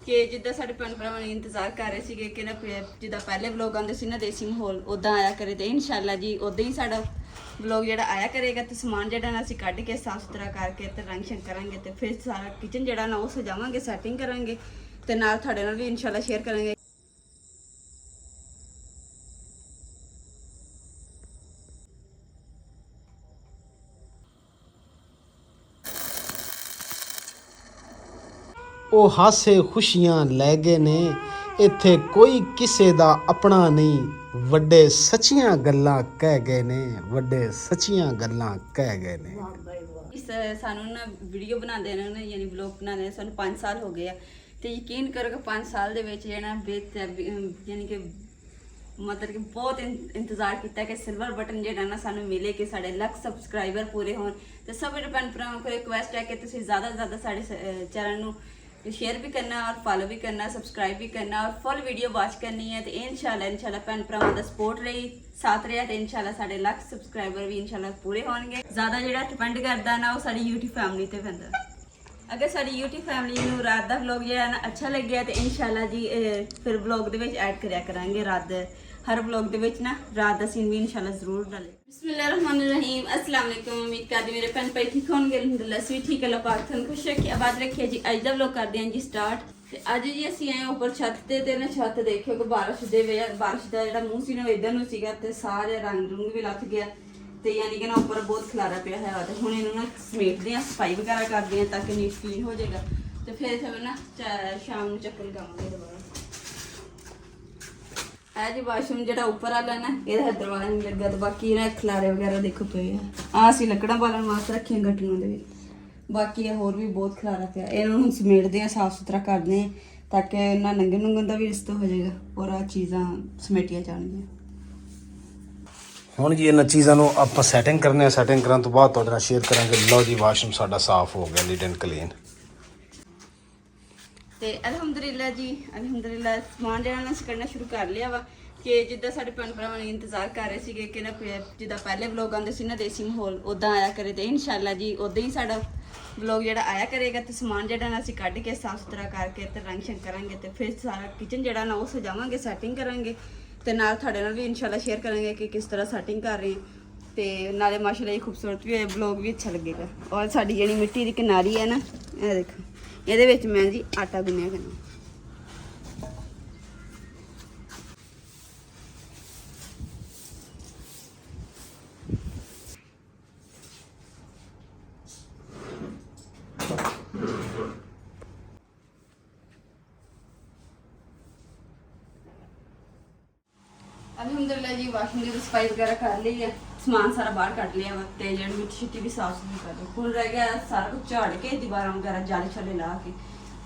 ਕਿ ਜਿੱਦਾਂ ਸਾਡੇ ਭੈਣ ਭਰਾਵਾਂ ਨੇ ਇੰਤਜ਼ਾਰ ਕਰ ਰਹੇ ਸੀਗੇ ਕਿ ਨਾ ਜਿੱਦਾਂ ਪਹਿਲੇ ਵਲੋਗ ਆਉਂਦੇ ਸੀ ਨਾ ਦੇਸੀ ਮਾਹੌਲ ਉਦਾਂ ਆਇਆ ਕਰੇ ਤੇ ਇਨਸ਼ਾਅੱਲਾ ਜੀ ਉਦਾਂ ਹੀ ਸਾਡਾ ਵਲੋਗ ਜਿਹੜਾ ਆਇਆ ਕਰੇਗਾ ਤੇ ਸਮਾਨ ਜਿਹੜਾ ਨਾ ਅਸੀਂ ਕੱਢ ਕੇ ਸਾਫ ਸੁਥਰਾ ਕਰਕੇ ਤੇ ਰੰਗ ਸ਼ੰਗ ਕਰਾਂਗੇ ਤੇ ਫਿਰ ਸਾਰਾ ਕਿਚਨ ਜਿਹੜਾ ਨਾ ਉਹ ਸਜਾਵਾਂਗੇ ਸੈਟਿੰਗ ਕਰਾਂਗੇ ਤੇ ਨਾਲ ਤੁਹਾਡੇ ਨਾਲ ਵੀ ਇਨਸ਼ਾਅੱਲਾ ਸ਼ੇਅਰ ਕਰਾਂਗੇ। ਉਹ ਹਾਸੇ ਖੁਸ਼ੀਆਂ ਲੈ ਗਏ ਨੇ, ਇੱਥੇ ਕੋਈ ਕਿਸੇ ਦਾ ਆਪਣਾ ਨਹੀਂ, ਵੱਡੇ ਸੱਚੀਆਂ ਗੱਲਾਂ ਕਹਿ ਗਏ ਨੇ, ਵੱਡੇ ਸੱਚੀਆਂ ਗੱਲਾਂ ਕਹਿ ਗਏ ਨੇ। ਇਸ ਸਾਨੂੰ ਨਾ ਵੀਡੀਓ ਬਣਾਉਂਦੇ ਨੇ ਯਾਨੀ ਵਲੋਗ ਬਣਾਉਂਦੇ ਨੇ ਸਾਨੂੰ 5 ਸਾਲ ਹੋ ਗਏ ਆ ਤੇ ਯਕੀਨ ਕਰੋ ਕਿ 5 ਸਾਲ ਦੇ ਵਿੱਚ ਜਿਹੜਾ ਯਾਨੀ ਕਿ ਮਤਲਬ ਕਿ ਬਹੁਤ ਇੰਤਜ਼ਾਰ ਕੀਤਾ ਕਿ ਸਿਲਵਰ ਬਟਨ ਜਿਹੜਾ ਨਾ ਸਾਨੂੰ ਮਿਲੇ ਕਿ ਸਾਡੇ ਲੱਖ ਸਬਸਕ੍ਰਾਈਬਰ ਪੂਰੇ ਹੋਣ ਤੇ ਸਭ ਭੈਣ ਭਰਾਵਾਂ ਕੋਲ ਰਿਕੁਐਸਟ ਹੈ ਕਿ ਤੁਸੀਂ ਜ਼ਿਆਦਾ ਤੋਂ ਜ਼ਿਆਦਾ ਸਾਡੇ ਚੈਨਲ ਨੂੰ शेयर भी करना और फॉलो भी करना, सब्सक्राइब भी करना और फुल वीडियो वॉच करनी है तो इंशाल्लाह भैन भरावां दा सपोर्ट रही साथ रहा तो इंशाल्लाह साढ़े लाख सब्सक्राइबर भी इंशाल्लाह पूरे होंगे। ज़्यादा जो डिपेंड करता ना वो साड़ी यूट्यूब फैमिली ते पैंदा। अगर साड़ी यूट्यूब फैमिली नूं रात दा व्लॉग जो ना अच्छा लगे तो इंशाल्लाह जी फिर व्लॉग दे विच ऐड करया करांगे रात हर व्लॉग दे विच ना रात दा सीन भी इंशाल्लाह जरूर डाले। बिस्मिल्लाहिर्रहमानिर्रहीम, अस्सलाम वालेकुम। उम्मीद करदी मेरे भैन भाई ठीक होंगे, अल्हम्दुलिल्लाह असीं भी ठीक है। अल्लाह पाक तुहानूं खुश रखे आबाद रखे जी। अज दा व्लॉग करदे हां जी स्टार्ट ते अज जी असीं आए उपर छत ते ना छत देखियो कि बारिश दे बारिश दा जिहड़ा मूंह सी ना इधर नूं सीगा ते सारे रंग रूंग भी लथ गया ते यानी कि ना उपर बहुत खलारा पिया है ते हुण इहनूं ना समेटदे हां, सफाई वगैरह करदे हां ताकि नीट क्लीन हो जाएगा ते फिर ना शाम नूं चक्कर लगावांगे दोबारा। जी वाशरूम जो उपर वाला ना यदा दरवाजा नहीं लगा तो बाकी ना खलारे वगैरह देखो पे असी लकड़ा बालन वास्ते रखिया गट्टियों के बाकी होर भी बहुत खलारा पिया इन्होंने हम समेटते हैं साफ सुथरा करते हैं ताकि ना नंगे नुंगन का भी रिश्ता हो जाएगा और आ चीज़ा समेटिया जाएंगी। ਹੁਣ ਜੀ ਇਹਨਾਂ ਚੀਜ਼ਾਂ ਨੂੰ ਆਪਾਂ ਸੈਟਿੰਗ ਕਰਨੇ ਆ, ਸੈਟਿੰਗ ਕਰਨ ਤੋਂ ਬਾਅਦ ਤੁਹਾਡੇ ਨਾਲ ਸ਼ੇਅਰ ਕਰਾਂਗੇ। ਲਓ ਜੀ ਵਾਸ਼ਰੂਮ ਸਾਡਾ ਸਾਫ਼ ਹੋ ਗਿਆ, ਨੀਟ ਐਂਡ ਕਲੀਨ ਤੇ ਅਲਹਮਦੁਲਿਲਾ ਜੀ ਅਲਹਮਦੁਲਿਲਾ ਸਮਾਨ ਜਿਹੜਾ ਨਾ ਅਸੀਂ ਕੱਢਣਾ ਸ਼ੁਰੂ ਕਰ ਲਿਆ ਵਾ ਕਿ ਜਿੱਦਾਂ ਸਾਡੇ ਭੈਣ ਭਰਾਵਾਂ ਨੇ ਇੰਤਜ਼ਾਰ ਕਰ ਰਹੇ ਸੀਗੇ ਕਿ ਨਾ ਜਿੱਦਾਂ ਪਹਿਲੇ ਵਲੋਗ ਆਉਂਦੇ ਸੀ ਨਾ ਦੇਸੀ ਮਾਹੌਲ ਉਦਾਂ ਆਇਆ ਕਰੇ ਤੇ ਇਨਸ਼ਾਅੱਲਾ ਜੀ ਉਦਾਂ ਹੀ ਸਾਡਾ ਵਲੋਗ ਜਿਹੜਾ ਆਇਆ ਕਰੇਗਾ ਤੇ ਸਮਾਨ ਜਿਹੜਾ ਨਾ ਅਸੀਂ ਕੱਢ ਕੇ ਸਾਫ ਸੁਥਰਾ ਕਰਕੇ ਤੇ ਰੰਗ ਸ਼ੰਗ ਕਰਾਂਗੇ ਤੇ ਫਿਰ ਸਾਰਾ ਕਿਚਨ ਜਿਹੜਾ ਨਾ ਉਹ ਸਜਾਵਾਂਗੇ ਸੈਟਿੰਗ ਕਰਾਂਗੇ ਤੇ ਨਾਲ ਤੁਹਾਡੇ ਨਾਲ ਵੀ ਇਨਸ਼ਾਅੱਲਾ ਸ਼ੇਅਰ ਕਰਾਂਗੇ ਕਿ ਕਿਸ ਤਰ੍ਹਾਂ ਸੈਟਿੰਗ ਕਰ ਰਹੇ ਹਾਂ ਤੇ ਨਾਲੇ ਮਾਸ਼ਾਅੱਲਾ ਇਹ ਖੂਬਸੂਰਤ ਵੀ ਹੋਏ ਵਲੋਗ ਵੀ ਅੱਛਾ ਲੱਗੇਗਾ। ਔਰ ਸਾਡੀ ਜਿਹੜੀ ਮਿੱਟੀ ਦੀ ਕਿਨਾਰੀ ਹੈ ਨਾ ਇਹ ਦੇਖੋ ਇਹਦੇ ਵਿੱਚ ਮੈਂ ਜੀ ਆਟਾ ਗੁੰਨਿਆ ਕਰਨਾ। अल्हम्दुलिल्लाह जी वाशिंग की सफाई वगैरह कर ली है, समान सारा बाहर कट लिया वा ते जेहड़ी मिट्टी शिट्टी भी साफ सुथरी कर ली। हुण रह गया सारा कुछ झाड़ के दीवारां वगैरह जाली छाले ला के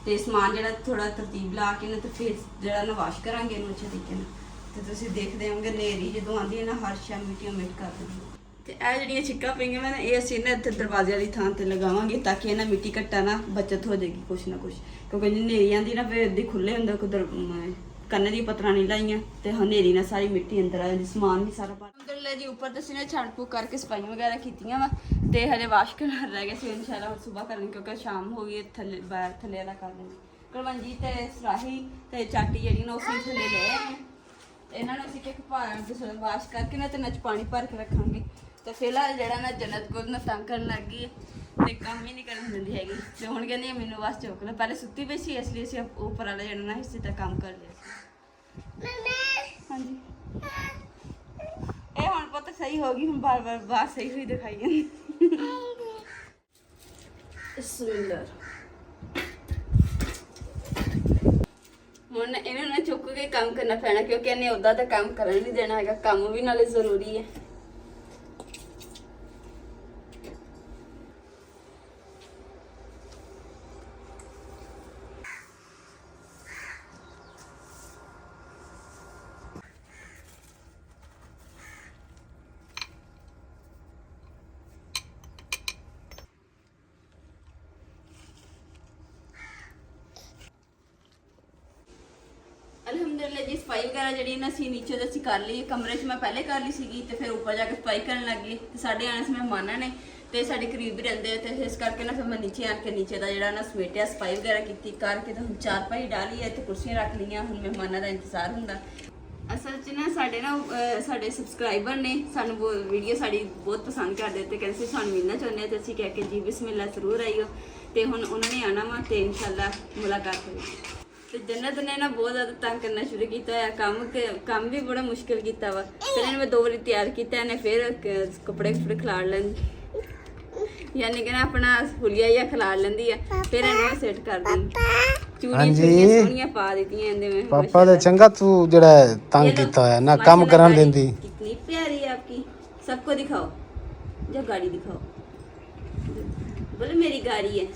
ते समान जेहड़ा थोड़ा तरतीब ला के ना ते फिर जेहड़ा ना वाश करांगे इहनूं अच्छे तरीके नाल ते तुसीं देखदे होवोगे नेरी जदों आंदी है ना हर शै मिट्टियों मिट कर दिंदी ते ਇਹ ਜਿਹੜੀਆਂ ਛਿੱਕਾਂ ਪਈਆਂ ਮੈਂ ਇਹ ਅਸੀਂ ਨਾ ਇੱਥੇ ਦਰਵਾਜ਼ੇ ਵਾਲੀ ਥਾਂ ਤੇ ਲਗਾਵਾਂਗੇ ਤਾਂ ਕਿ ਇਹਨਾਂ ਮਿੱਟੀ ਘੱਟਾ ਨਾ ਬਚਤ ਹੋ ਜਾਏਗੀ ਕੁਛ ਨਾ ਕੁਛ ਕਿਉਂਕਿ ਜੇ ਨੇਰੀ ਆਂਦੀ ਨਾ ਫਿਰ ਇੱਦਾਂ ਖੁੱਲੇ ਹੁੰਦਾ ਕੁਦਰ ਕੰਨ ਦੀ ਪਤਰਾਂ ਨਹੀਂ ਲਾਈਆਂ ਤੇ ਹਨੇਰੀ ਨਾਲ ਸਾਰੀ ਮਿੱਟੀ ਅੰਦਰ ਆ ਜਾਂਦੀ ਸਮਾਨ ਵੀ ਸਾਰਾ ਪਾ ਅਲਹਮਦੁਲਿਲਾ ਜੀ ਉੱਪਰ ਤੇ ਅਸੀਂ ਨੇ ਛਾੜ ਫੂਕ ਕਰਕੇ ਸਫਾਈਆਂ ਵਗੈਰਾ ਕੀਤੀਆਂ ਵਾ ਤੇ ਹਜੇ ਵਾਸ਼ ਕਰਨ ਰਹਿ ਗਏ ਸੀ ਇਨਸ਼ਾਅੱਲਾ ਹੁਣ ਸਵੇਰ ਕਰਾਂਗੇ ਕਿਉਂਕਿ ਸ਼ਾਮ ਹੋ ਗਈ ਥੱਲੇ ਬਾਹਰ ਥੱਲੇ ਵਾਲਾ ਕਰ ਦੇਣਾ ਕੁਲਵੰਜੀ ਤੇ ਸਰਾਹੀ ਤੇ ਚਾਟੀ ਜਿਹੜੀ ਨਾ ਉਸੇ ਥੱਲੇ ਲੈ ਆਏ ਇਹਨਾਂ ਨੂੰ ਅਸੀਂ ਕਿ ਵਾਸ਼ ਕਰਕੇ ਨਾ ਤੇ ਨੱਚ ਪਾਣੀ ਭਰ ਕੇ ਰੱਖਾਂਗੇ ਤੇ ਫਿਲਹਾਲ ਜਿਹੜਾ ਨਾ ਜਨਤ ਕੋਲ ਨਾ ਤੰਗ ਕਰਨ ਲੱਗ ਗਈ ਤੇ ਕੰਮ ਹੀ ਨਹੀਂ ਕਰਨ ਦਿੰਦੀ ਹੈਗੀ ਤੇ ਹੁਣ ਕਹਿੰਦੀ ਮੈਨੂੰ ਬਸ ਚੁੱਕ ਲੈ ਪਹਿਲੇ ਸੁੱਤੀ ਪਈ ਸੀ ਇਸ ਲਈ ਅਸੀਂ ਉੱਪਰ ਵਾਲਾ ਜਿਹੜਾ ਨਾ ਹਿੱਸੇ ਤੱਕ ਕੰਮ ਕਰ ਲਿਆ ਸੀ। ਹਾਂਜੀ ਇਹ ਹੁਣ ਪਤਾ ਸਹੀ ਹੋ ਗਈ ਹੁਣ ਬਾਰ ਬਾਰ ਬਾਤ ਸਹੀ ਹੋਈ ਦਿਖਾਈ ਜਾਂਦੀ ਹੁਣ ਇਹਨਾਂ ਨੂੰ ਚੁੱਕ ਕੇ ਕੰਮ ਕਰਨਾ ਪੈਣਾ ਕਿਉਂਕਿ ਇਹਨੇ ਉਦਾਂ ਤਾਂ ਕੰਮ ਕਰਨ ਨਹੀਂ ਦੇਣਾ ਹੈਗਾ ਕੰਮ ਵੀ ਨਾਲੇ ਜ਼ਰੂਰੀ ਹੈ। ਅਲਹਮਦੁਲਿਲਾ ਜੀ ਸਫਾਈ ਵਗੈਰਾ ਜਿਹੜੀ ਨਾ ਅਸੀਂ ਨੀਚੇ ਅਸੀਂ ਕਰ ਲਈ ਕਮਰੇ 'ਚ ਮੈਂ ਪਹਿਲੇ ਕਰ ਲਈ ਸੀਗੀ ਤੇ ਫਿਰ ਉੱਪਰ ਜਾ ਕੇ ਸਫਾਈ ਕਰਨ ਲੱਗ ਗਈ ਤੇ ਸਾਡੇ ਆਣੇ ਸੀ ਮਹਿਮਾਨਾਂ ਨੇ ਤੇ ਸਾਡੇ ਕਰੀਬ ਹੀ ਰਹਿੰਦੇ ਆ, ਤੇ ਇਸ ਕਰਕੇ ਨਾ ਫਿਰ ਮੈਂ ਨੀਚੇ ਆਣ ਕੇ ਨੀਚੇ ਦਾ ਜਿਹੜਾ ਨਾ ਸਮੇਟਿਆ, ਸਫਾਈ ਵਗੈਰਾ ਕੀਤੀ ਕਰਕੇ ਤੇ ਹੁਣ ਚਾਰਪਾਈ ਡਾਲੀ ਹੈ ਤੇ ਕੁਰਸੀਆਂ ਰੱਖ ਲਈਆਂ। ਹੁਣ ਮਹਿਮਾਨਾਂ ਦਾ ਇੰਤਜ਼ਾਰ ਹੁੰਦਾ। ਅਸਲ 'ਚ ਨਾ ਸਾਡੇ ਸਬਸਕ੍ਰਾਈਬਰ ਨੇ ਸਾਨੂੰ ਵੀਡੀਓ ਸਾਡੀ ਬਹੁਤ ਪਸੰਦ ਕਰਦੇ ਤੇ ਕਹਿੰਦੇ ਸੀ ਸਾਨੂੰ ਮਿਲਣਾ ਚਾਹੁੰਦੇ ਆ, ਤੇ ਅਸੀਂ ਕਹਿ ਕੇ ਜੀ ਬਿਸਮਿਲ੍ਲਾ ਜ਼ਰੂਰ ਆਈਓ। ਤੇ ਹੁਣ ਉਹਨਾਂ ਨੇ ਆਣਾ ਵਾ ਤੇ ਇਨਸ਼ਾਅੱਲਾ ਮੁਲਾਕਾਤ ਹੋਏਗੀ। ਤੇ ਜੰਨਤ ਨੇ ਨਾ ਬਹੁਤ ਜ਼ਿਆਦਾ ਤੰਗ ਕਰਨਾ ਸ਼ੁਰੂ ਕੀਤਾ ਹੈ, ਕੰਮ ਵੀ ਬੜਾ ਮੁਸ਼ਕਿਲ ਕੀਤਾ ਵਾ। ਫਿਰ ਇਹਨੇ ਮੈਂ 2 ਵਾਰੀ ਤਿਆਰ ਕੀਤਾ, ਇਹਨੇ ਫਿਰ ਕੱਪੜੇ ਖਿਲਾਰ ਲੈਂਦੀ, ਯਾਨੀ ਕਿ ਨਾ ਆਪਣਾ ਹੁਲੀਆ ਜਿਹਾ ਖਿਲਾਰ ਲੈਂਦੀ ਆ, ਫਿਰ ਇਹਨੂੰ ਸੈੱਟ ਕਰਦੀ। ਚੂੜੀਆਂ ਸੋਹਣੀਆਂ ਪਾ ਦਿੱਤੀਆਂ ਇਹਦੇ ਮੈਂ। ਪਾਪਾ ਦਾ ਚੰਗਾ ਤੂੰ ਜਿਹੜਾ ਤੰਗ ਕੀਤਾ ਹੋਇਆ ਨਾ ਕੰਮ ਕਰਨ ਦਿੰਦੀ। कितनी प्यारी है आपकी, सबको दिखाओ, जो गाड़ी दिखाओ, बोले मेरी गाड़ी है।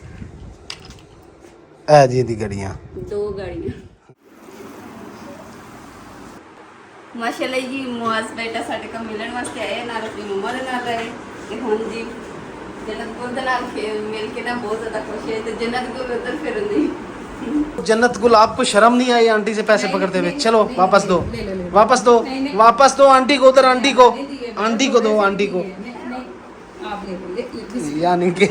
ਐ ਜੀ ਦੀ ਗੜੀਆਂ 2 गाड़ियां। ਮਾਸ਼ਾਅੱਲਾ ਜੀ ਮੁਆਜ਼ ਬੇਟਾ ਸਾਡੇ ਕੋਲ ਮਿਲਣ ਵਾਸਤੇ ਆਏ, ਨਾਲ ਆਪਣੀ ਮੰਮਾ ਦੇ ਨਾਲ ਆਏ ਤੇ ਹੁਣ ਜੀ ਜੰਨਤ ਕੋਲ ਦੇ ਨਾਲ ਮਿਲ ਕੇ ਨਾ ਬਹੁਤ ਜ਼ਿਆਦਾ ਖੁਸ਼ ਹੈ। ਤੇ ਜੰਨਤ ਕੋਲ ਉਧਰ ਫਿਰਨ ਦੀ जन्नत गुल आपको शर्म नहीं आई आंटी से पैसे पकड़ते हुए? चलो वापस दो, वापस दो, वापस दो आंटी को, उधर आंटी को दो, आंटी को। यानी कि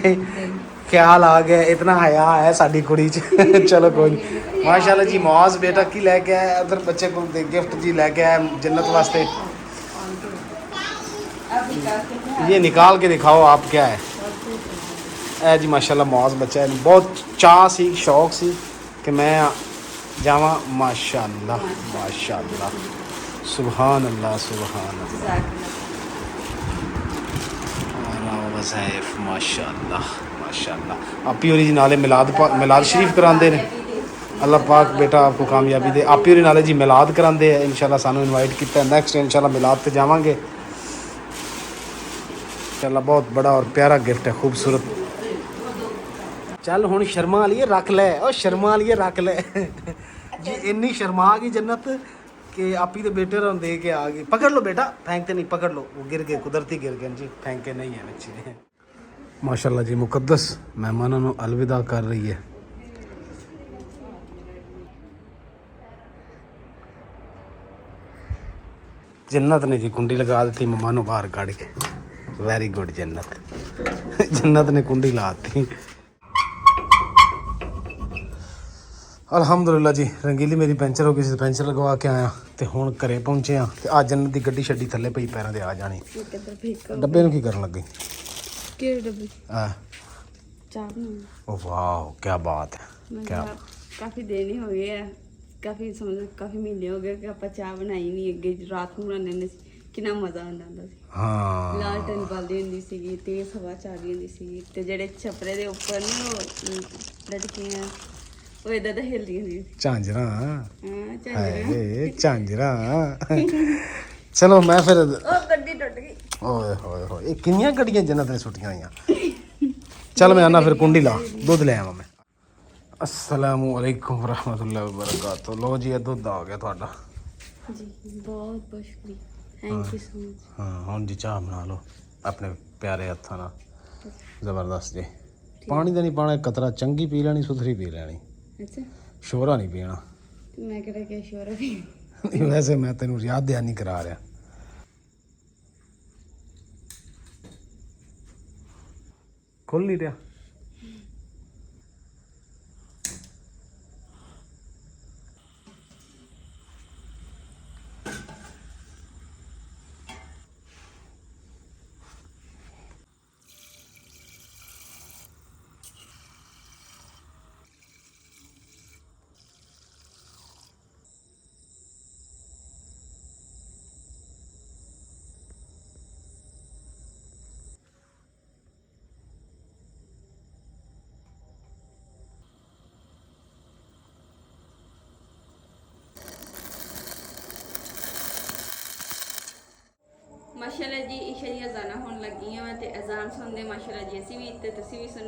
ख्याल आ गया, इतना हया है साडी कुड़ी च। चलो कोई नहीं। माशाल्लाह जी मुआज बेटा की लेके आया, उधर बच्चे को गिफ्ट जी लेके आया जन्नत वास्ते। ये निकाल के दिखाओ आप क्या है। ए जी माशाल्लाह मुआज बच्चा है, बहुत चाह सी, शौक सी कि मैं जावा। माशाल्लाह माशाल्लाह, सुभान अल्लाह सुभान अल्लाह, वज़ैफ माशाल्लाह माशाल्लाह। आपी होरी जी नाले मिलाद शरीफ करांदे ने। अल्लाह पाक बेटा आपको कामयाबी दे। आपी होरी नाले जी मिलाद करांदे है, इंशाल्लाह सानू इनवाइट किया। नेक्स्ट इंशाल्लाह मिलाद ते जावांगे इंशाल्लाह। बहुत बड़ा और प्यारा गिफ्ट है, खूबसूरत। ਚੱਲ ਹੁਣ ਸ਼ਰਮਾ ਲਈਏ ਰੱਖ ਲੈ, ਉਹ ਸ਼ਰਮਾ ਲਈਏ ਰੱਖ ਲੈ। ਜੀ ਇੰਨੀ ਸ਼ਰਮਾ ਗਈ ਜन्नत कि आपी ਦੇ ਬੇਟੇ ਨੂੰ ਦੇ ਕੇ ਆ ਗਈ। पकड़ लो बेटा, फेंकते नहीं, पकड़ लो। वो गिर गए, कुदरती गिर गए जी, फेंके नहीं है बच्चे। माशाल्लाह जी मुकद्दस मेहमानों ਨੂੰ अलविदा कर रही है। जन्नत ने जी कुंडी लगा दी मम्मा ਨੂੰ बाहर ਕੱਢ के। वेरी गुड जन्नत ने कुंडी ला दी। ਅਲਹਮਦੁਲਿਲਾ ਜੀ ਰੰਗੀਲੀ ਮੇਰੀ ਪੈਂਚਰ ਹੋ ਗਈ ਸੀ, ਪੈਂਚਰ ਲਗਵਾ ਕੇ ਆਇਆ ਤੇ ਹੁਣ ਘਰੇ ਪਹੁੰਚੇ ਆ। ਤੇ ਅੱਜ ਜੰਨਤ ਦੀ ਗੱਡੀ ਛੱਡੀ ਥੱਲੇ ਪਈ ਪੈਰਾਂ ਦੇ ਆ ਜਾਣੀ। ਡੱਬੇ ਨੂੰ ਕੀ ਕਰਨ ਲੱਗੀ? ਕਿਹੜੇ ਡੱਬੇ? ਆ ਚਾਹ ਨੂੰ। ਉਹ ਵਾਓ ਕੀ ਬਾਤ ਹੈ, ਕੀ ਕਾਫੀ ਦਿਨ ਹੀ ਹੋ ਗਏ ਆ, ਕਾਫੀ ਮਹੀਨੇ ਹੋ ਗਏ ਕਿ ਆਪਾਂ ਚਾਹ ਬਣਾਈ ਨਹੀਂ। ਅੱਗੇ ਰਾਤ ਨੂੰ ਬਣਾਉਂਦੇ ਹੁੰਦੇ ਸੀ, ਕਿੰਨਾ ਮਜ਼ਾ ਆਉਂਦਾ ਹੁੰਦਾ ਸੀ। ਹਾਂ ਲਾਲਟਨ ਬਲਦੀ ਹੁੰਦੀ ਸੀਗੀ, ਤੇਜ਼ ਹਵਾ ਚੱਲਦੀ ਹੁੰਦੀ ਸੀ, ਤੇ ਜਿਹੜੇ ਛਪਰੇ ਦੇ ਉੱਪਰ ਨਾ ਉਹ ਲਟਕੀਆਂ ਉਹ ਇਦਾਂ ਦਾ ਹਿਲਦੀ ਹੁੰਦੀ ਸੀ। ਝਾਂਜਰਾਂ। ਹਾਂ ਝਾਂਜਰਾਂ। ਚਲੋ ਮੈਂ ਫਿਰ ਉਹ ਗੱਡੀ ਟੁੱਟ ਗਈ। ਓਏ ਹੋਏ ਹੋਏ, ਇਹ ਕਿੰਨੀਆਂ ਗੱਡੀਆਂ ਜੰਨਤ ਨੇ ਸੁੱਟੀਆਂ ਹੋਈਆਂ। ਚੱਲ ਮੈਂ ਆਣਾ ਫਿਰ ਕੁੰਡੀ ਲਾ, ਦੁੱਧ ਲੈ ਆਵਾਂ ਮੈਂ। ਅਸਲਾਮੁ ਅਲੈਕੁਮ ਰਹਿਮਤੁਲਾਹ ਵਬਰਕਾਤੁਹ। ਲੋ ਜੀ ਇਹ ਦੁੱਧ ਆ ਗਿਆ ਤੁਹਾਡਾ ਜੀ, ਬਹੁਤ ਬਹੁਤ ਸ਼ੁਕਰੀਆ, ਥੈਂਕ ਯੂ ਸੋ ਮਚ। ਹਾਂ ਹੁਣ ਜੀ ਚਾਹ ਬਣਾ ਲਓ ਆਪਣੇ ਪਿਆਰੇ ਹੱਥਾਂ ਨਾਲ, ਜ਼ਬਰਦਸਤ ਜੀ। ਪਾਣੀ ਦਾ ਨਹੀਂ ਪਾਣਾ, ਕਤਰਾ ਚੰਗੀ ਪੀ ਲੈਣੀ, ਸੁਥਰੀ ਪੀ ਲੈਣੀ। ਅੱਛਾ, ਸ਼ੋਰਾ ਨਹੀਂ ਪੀਣਾ। ਮੈਂ ਕਿਹੜਾ ਕਿ ਸ਼ੋਰ ਵੀ ਨਹੀਂ, ਵੈਸੇ ਮੈਂ ਤੈਨੂੰ ਯਾਦ ਦਹਾਨੀ ਕਰਾ ਰਿਹਾ। ਖੁੱਲ ਨਹੀਂ ਰਿਹਾ। ਮਾਸ਼ਾਅੱਲਾ ਜੀ ਇਸ਼ਾ ਦੀਆਂ ਅਜ਼ਾਨਾਂ ਹੋਣ ਲੱਗੀਆਂ ਵਾ ਤੇ ਅਜ਼ਾਨ ਸੁਣਦੇ ਮਾਸ਼ਾਅੱਲਾ ਜੀ ਅਸੀਂ ਵੀ ਤੇ ਤੁਸੀਂ ਵੀ ਸੁਣੋ।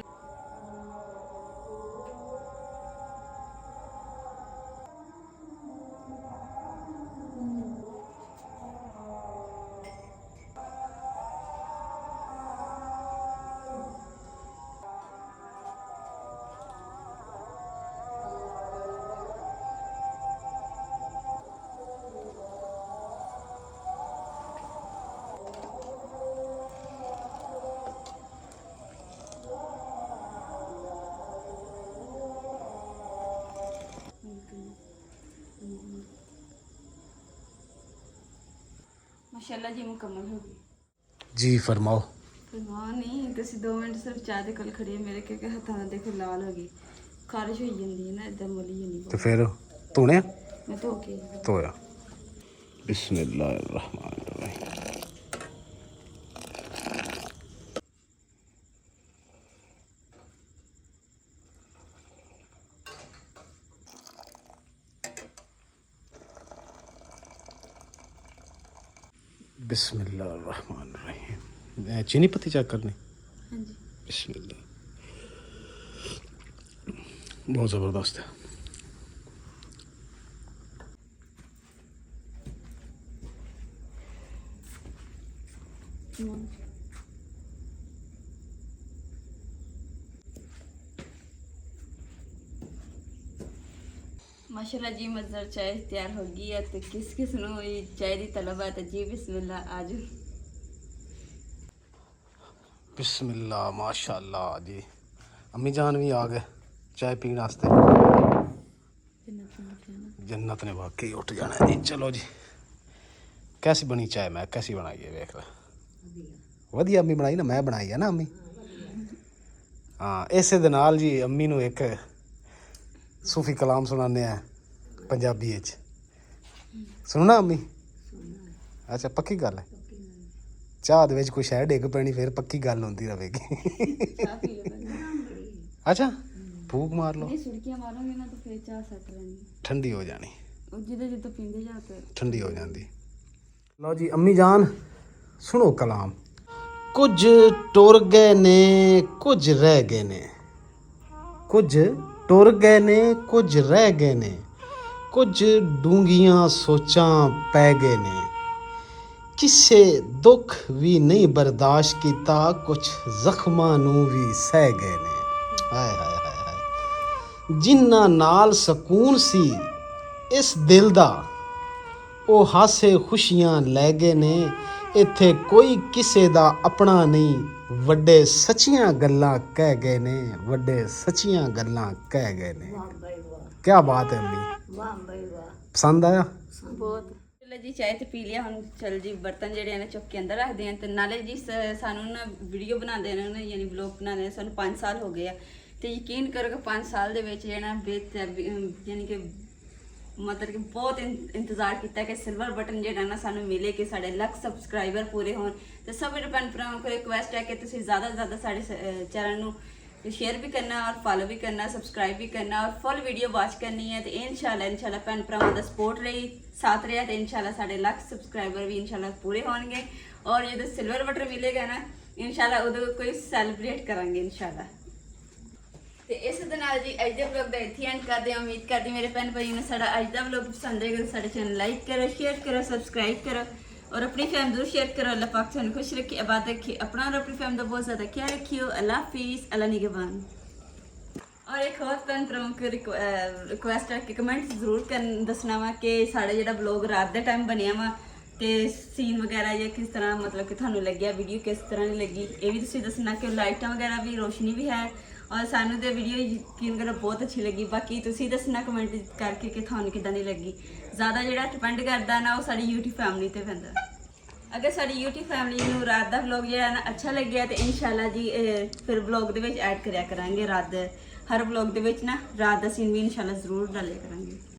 ਮਾਸ਼ਾਅੱਲਾ ਜੀ ਮੁਕੰਮਲ ਹੋ ਗਈ। ਜੀ ਫਰਮਾਓ। ਹਾਂ ਨਹੀਂ ਤੁਸੀਂ 2 ਮਿੰਟ ਸਿਰਫ ਚਾਹ ਦੇ ਕੋਲ ਖੜੀ ਮੇਰੇ ਕਿਉਂਕਿ ਹੱਥਾਂ ਦਾ ਦੇਖੋ ਲਾਲ ਹੋ ਗਈ, ਖਾਰਿਸ਼ ਹੋਈ ਜਾਂਦੀ ਹੈ ਨਾ, ਇਦਾਂ ਮਲੀ ਜਾਂਦੀ ਤੇ ਫਿਰ ਧੋਣਿਆ ਮੈਂ ਧੋ ਕੇ ਧੋਇਆ। ਬਿਸਮਿल्लाहिर्रहमानिर्रहीम। बिस्मिल्लाहिर्रहमानिर्रहीम। चीनी पत्ती चेक करनी। हाँ जी। बिस्मिल्लाह। बहुत ज़बरदस्त है। माशाल्लाह जी मज़ेदार चाय तैयार हो गई है। तो किस किस नु ये चाय दी तलब है तो जी बिस्मिल्लाह आज। बिस्मिल्लाह माशाल्लाह जी। अम्मी जान भी आ गए चाय पीने वास्ते। जन्नत ने वाकई उठ जाना है जी। चलो जी कैसी बनी चाय? मैं कैसी बनाई है देख ला। वधिया अम्मी बनाई ना, मैं बनाई है ना अम्मी। हाँ इसे दे नाल जी अम्मी नू एक सूफी कलाम सुनाने हैं पंजाबी विच। सुनना अम्मी? अच्छा पक्की गल है। चाह दे विच कोई शै डिग पैनी फिर पक्की गल होंदी रहेगी। अच्छा फूक मार लो। नहीं सुर्खियां मारोगे ना तो फिर चाह सट लेंगी, ठंडी हो जानी। जिधर जिधर पींदे जाते ठंडी हो जाती। लो जी अम्मी जान सुनो कलाम। कुछ टुर गए ने कुछ रह गए ने, कुछ टुर गए ने कुछ रह गए ने, कुछ डूंगियां सोचां पै गए ने, किसे दुख भी नहीं बर्दाश्त किता कुछ जख्मां नू भी सह गए ने। हाय हाय हाय हाय। जिन्ना नाल सकून सी इस दिल दा ਉਹ ਹਾਸੇ ਖੁਸ਼ੀਆਂ ਲੈ ਗਏ ਨੇ। ਇੱਥੇ ਕੋਈ ਕਿਸੇ ਦਾ ਆਪਣਾ ਨਹੀਂ, ਵੱਡੇ ਸੱਚੀਆਂ ਗੱਲਾਂ ਕਹਿ ਗਏ ਨੇ, ਵੱਡੇ ਸੱਚੀਆਂ ਗੱਲਾਂ ਕਹਿ ਗਏ ਨੇ। ਕੀ ਬਾਤ ਹੈ ਅम्मी, ਪਸੰਦ ਆਇਆ ਬਹੁਤ। ਚਲੋ ਜੀ ਚਾਹ ਤੇ ਪੀ ਲਿਆ, ਹੁਣ ਚਲ ਜੀ ਬਰਤਨ ਜਿਹੜੇ ਨੇ ਚੁੱਕ ਕੇ ਅੰਦਰ ਰੱਖਦੇ ਆ। ਤੇ ਨਾਲੇ ਜੀ ਸਾਨੂੰ ਨਾ ਵੀਡੀਓ ਬਣਾਉਂਦੇ ਨੇ ਯਾਨੀ ਵਲੌਗ ਬਣਾਉਂਦੇ ਨੇ ਸਾਨੂੰ 5 ਸਾਲ ਹੋ ਗਏ ਆ। ਤੇ ਯਕੀਨ ਕਰੋ ਕਿ 5 ਸਾਲ ਦੇ ਵਿੱਚ ਜਿਹੜਾ ਯਾਨੀ ਕਿ मतलब कि बहुत इंतजार किया कि सिल्वर बटन जो ना सानू मिले कि साढ़े लख सबसक्राइबर पूरे होन। तो सब भैन भरावां को रिक्वेस्ट है कि तुसीं ज़्यादा से ज़्यादा साढ़े चैनल नू शेयर भी करना और फॉलो भी करना, सबसक्राइब भी करना और फुल वीडियो वॉच करनी है। तो इंशाल्लाह भैन भरावां दा सपोर्ट रही साथ रहा तो इंशाल्लाह साढ़े लख सबसक्राइबर भी इंशाल्लाह पूरे होंगे। और जो सिल्वर बटन मिलेगा ना इंशाल्लाह उदों कोई सैलीब्रेट करांगे इंशाल्लाह। ਤੇ ਇਸ ਦੇ ਨਾਲ ਜੀ ਅੱਜ ਦੇ ਵਲੌਗ ਦਾ ਇੱਥੇ ਐਂਡ ਕਰਦੇ ਹਾਂ। ਉਮੀਦ ਕਰਦੀ ਮੇਰੇ ਭੈਣ ਭਾਈ ਨੂੰ ਸਾਡਾ ਅੱਜ ਦਾ ਵਲੌਗ ਪਸੰਦ ਆਏਗਾ। ਸਾਡੇ ਚੈਨਲ ਲਾਈਕ ਕਰੋ, शेयर करो, सब्सक्राइब करो और अपनी फैमिली जरूर शेयर करो। अल्लाह पाक सानू खुश रखे, आबाद रखे, अपना और अपनी फैमिली का बहुत ज़्यादा ख्याल रखियो। अल्लाह हाफिज़, अल्लाह निगहबान। और एक और भैन भरावां को रिक्वेस्ट है कि कमेंट जरूर कर दसना वा कि साढ़ा जो वलॉग रात के टाइम बनया वा तो सीन वगैरह या किस तरह मतलब कि थानू लग्या, वीडियो किस तरह लगी ये भी तुसीं दसना कि लाइटां वगैरह भी रोशनी भी है। और सानू तो वीडियो यकीन करो बहुत अच्छी लगी। बाकी तुसीं दसना कमेंट करके कि थानू किदां दी लगी। ज़्यादा जिहड़ा डिपेंड करदा ना वो साडी यूट्यूब फैमिली ते पैंदा। अगर साडी यूट्यूब फैमिली नू रात दा व्लॉग जिहड़ा ना अच्छा लग्या तो इंशाल्लाह जी फिर व्लॉग दे विच ऐड करया करांगे। रात हर व्लॉग दे विच ना रात दा सीन भी इंशाल्लाह जरूर डालिया करांगे।